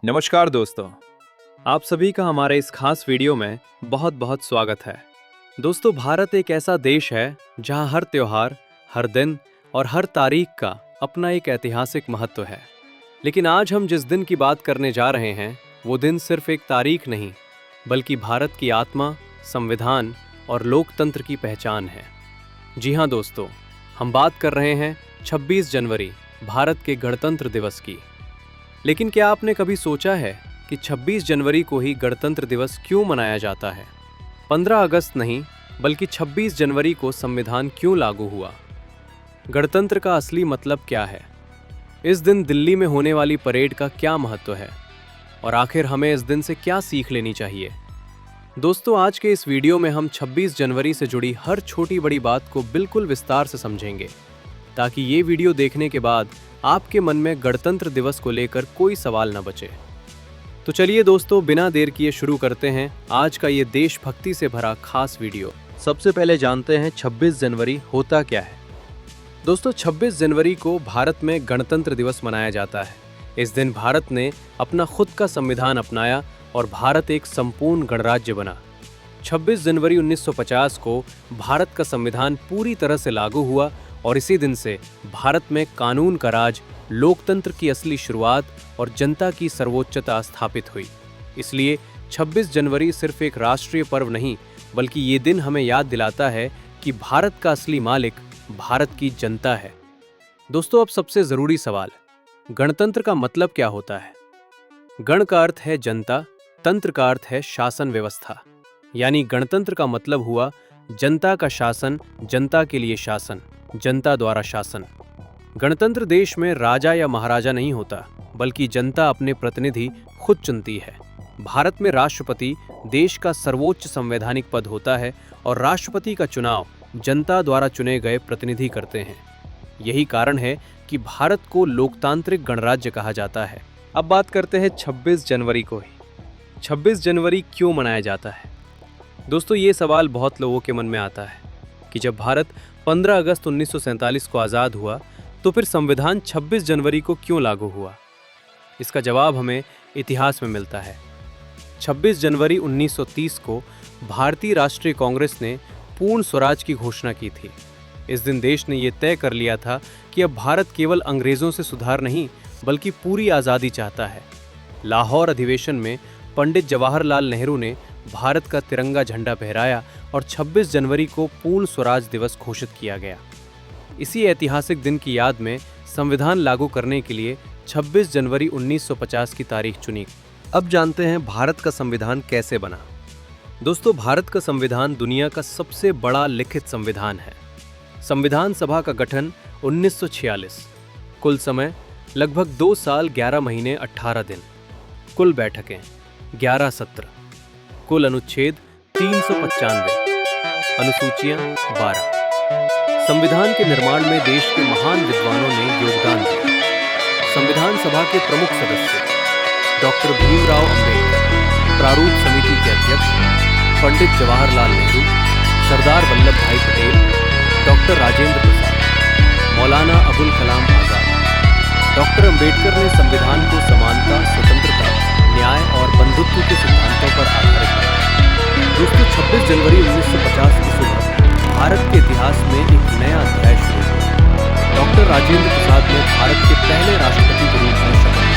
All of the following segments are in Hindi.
नमस्कार दोस्तों, आप सभी का हमारे इस खास वीडियो में बहुत बहुत स्वागत है। दोस्तों, भारत एक ऐसा देश है जहां हर त्योहार, हर दिन और हर तारीख का अपना एक ऐतिहासिक महत्व है। लेकिन आज हम जिस दिन की बात करने जा रहे हैं, वो दिन सिर्फ एक तारीख नहीं, बल्कि भारत की आत्मा, संविधान और लोकतंत्र की पहचान है। जी हाँ दोस्तों, हम बात कर रहे हैं 26 जनवरी, भारत के गणतंत्र दिवस की। लेकिन क्या आपने कभी सोचा है कि 26 जनवरी को ही गणतंत्र दिवस क्यों मनाया जाता है? 15 अगस्त नहीं, बल्कि 26 जनवरी को संविधान क्यों लागू हुआ? गणतंत्र का असली मतलब क्या है? इस दिन दिल्ली में होने वाली परेड का क्या महत्व है? और आखिर हमें इस दिन से क्या सीख लेनी चाहिए? दोस्तों, आज के इस वीडियो में हम 26 जनवरी से जुड़ी हर छोटी बड़ी बात को बिल्कुल विस्तार से समझेंगे, ताकि ये वीडियो देखने के बाद आपके मन में गणतंत्र दिवस को लेकर कोई सवाल न बचे। तो चलिए दोस्तों, बिना देर किए शुरू करते हैं आज का ये देशभक्ति से भरा खास वीडियो। सबसे पहले जानते हैं 26 जनवरी होता क्या है। दोस्तों, 26 जनवरी को भारत में गणतंत्र दिवस मनाया जाता है। इस दिन भारत ने अपना खुद का संविधान अपनाया और भारत एक संपूर्ण गणराज्य बना। 26 जनवरी 1950 को भारत का संविधान पूरी तरह से लागू हुआ और इसी दिन से भारत में कानून का राज, लोकतंत्र की असली शुरुआत और जनता की सर्वोच्चता स्थापित हुई। इसलिए 26 जनवरी सिर्फ एक राष्ट्रीय पर्व नहीं, बल्कि ये दिन हमें याद दिलाता है कि भारत का असली मालिक भारत की जनता है। दोस्तों, अब सबसे जरूरी सवाल, गणतंत्र का मतलब क्या होता है? गण का अर्थ है जनता, तंत्र का अर्थ है शासन व्यवस्था। यानी गणतंत्र का मतलब हुआ जनता का शासन, जनता के लिए शासन, जनता द्वारा शासन। गणतंत्र देश में राजा या महाराजा नहीं होता, बल्कि जनता अपने प्रतिनिधि खुद चुनती है। भारत में राष्ट्रपति देश का सर्वोच्च संवैधानिक पद होता है और राष्ट्रपति का चुनाव जनता द्वारा चुने गए प्रतिनिधि करते हैं। यही कारण है कि भारत को लोकतांत्रिक गणराज्य कहा जाता है। अब बात करते हैं 26 जनवरी को ही। 26 जनवरी क्यों मनाया जाता है? दोस्तों, ये सवाल बहुत लोगों के मन में आता है कि जब भारत 15 अगस्त 1947 को आज़ाद हुआ, तो फिर संविधान 26 जनवरी को क्यों लागू हुआ? इसका जवाब हमें इतिहास में मिलता है। 26 जनवरी 1930 को भारतीय राष्ट्रीय कांग्रेस ने पूर्ण स्वराज की घोषणा की थी। इस दिन देश ने यह तय कर लिया था कि अब भारत केवल अंग्रेज़ों से सुधार नहीं, बल्कि पूरी आज़ादी चाहता है। लाहौर अधिवेशन में पंडित जवाहरलाल नेहरू ने भारत का तिरंगा झंडा फहराया और 26 जनवरी को पूर्ण स्वराज दिवस घोषित किया गया। इसी ऐतिहासिक दिन की याद में संविधान लागू करने के लिए 26 जनवरी 1950 की तारीख चुनी। अब जानते हैं भारत का संविधान कैसे बना। दोस्तों, भारत का संविधान दुनिया का सबसे बड़ा लिखित संविधान है। संविधान सभा का गठन 1946। कुल समय लगभग 2 साल 11 महीने 18 दिन। कुल बैठकें 11 सत्र। कुल अनुच्छेद 395, अनुसूचियां 12। संविधान के निर्माण में देश के महान विद्वानों ने योगदान दिया। संविधान सभा के प्रमुख सदस्य डॉक्टर भीमराव अंबेडकर, प्रारूप समिति के अध्यक्ष पंडित जवाहरलाल नेहरू, सरदार वल्लभ भाई पटेल, डॉक्टर राजेंद्र प्रसाद, मौलाना अबुल कलाम आजाद। डॉक्टर अंबेडकर ने संविधान को समानता, स्वतंत्रता, न्याय और बंधुत्व के सिद्धांतों पर आधारित बनाया। दोस्तों, 26 जनवरी 1950 की सुबह भारत के इतिहास में एक नया अध्याय शुरू हुआ। डॉक्टर राजेंद्र प्रसाद ने भारत के पहले राष्ट्रपति के रूप में शपथ ली।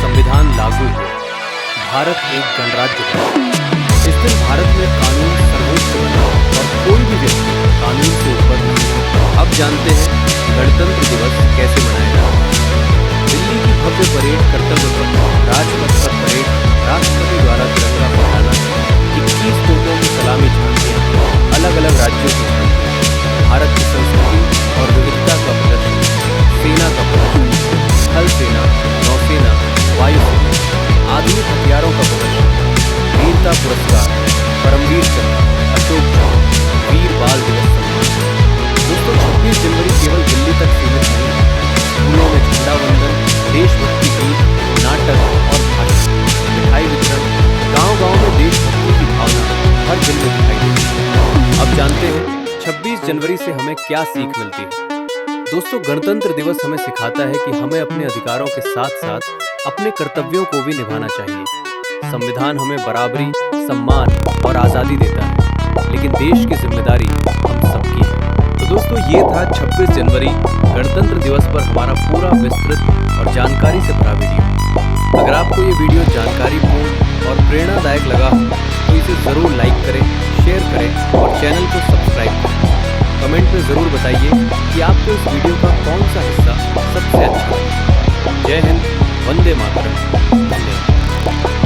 संविधान लागू हुआ, भारत एक गणराज्य बना। इस दिन भारत में कानून सर्वोच्च बना और कोई भी व्यक्ति कानून से ऊपर नहीं। अब जानते हैं गणतंत्र दिवस कैसे मनाया जाता है। दिल्ली की भव्य परेड, कर्तव्य पथ, राजपथ पर परेड, राष्ट्रपति द्वारा तिरंगा फहराना, 21 तोपों की सलामी झांकियां, अलग अलग राज्यों की झांकियां, भारत की संस्कृति और विविधता का प्रदर्शन, सेना का प्रदर्शन, थल सेना, नौसेना, वायुसेना, आधुनिक हथियारों का प्रदर्शन, वीरता पुरस्कार, परमवीर चक्र, अशोक चक्र, वीर बाल दिवस सम्मान। दोस्तों, 26 जनवरी केवल दिल्ली तक सीमित नहीं है। स्कूलों में झंडा वंदन, देशभक्ति गीत, नाटक और भाषण, मिठाई वितरण, गांव-गांव में देशभक्ति की भावना हर दिन में दिखाई देती है। अब जानते हैं 26 जनवरी से हमें क्या सीख मिलती है। दोस्तों, गणतंत्र दिवस हमें सिखाता है कि हमें अपने अधिकारों के साथ साथ अपने कर्तव्यों को भी निभाना चाहिए। संविधान हमें बराबरी, सम्मान और आज़ादी देता है, लेकिन देश की जिम्मेदारी हम सबकी है। तो दोस्तों, ये था 26 जनवरी गणतंत्र दिवस पर हमारा पूरा विस्तृत और जानकारी से भरा वीडियो। अगर आपको ये वीडियो जानकारीपूर्ण और प्रेरणादायक लगा हो तो इसे ज़रूर लाइक करें, शेयर करें और चैनल को सब्सक्राइब करें। कमेंट में ज़रूर बताइए कि आपको इस वीडियो का कौन सा हिस्सा सबसे अच्छा लगा। जय हिंद, वंदे मातरम। धन्यवाद।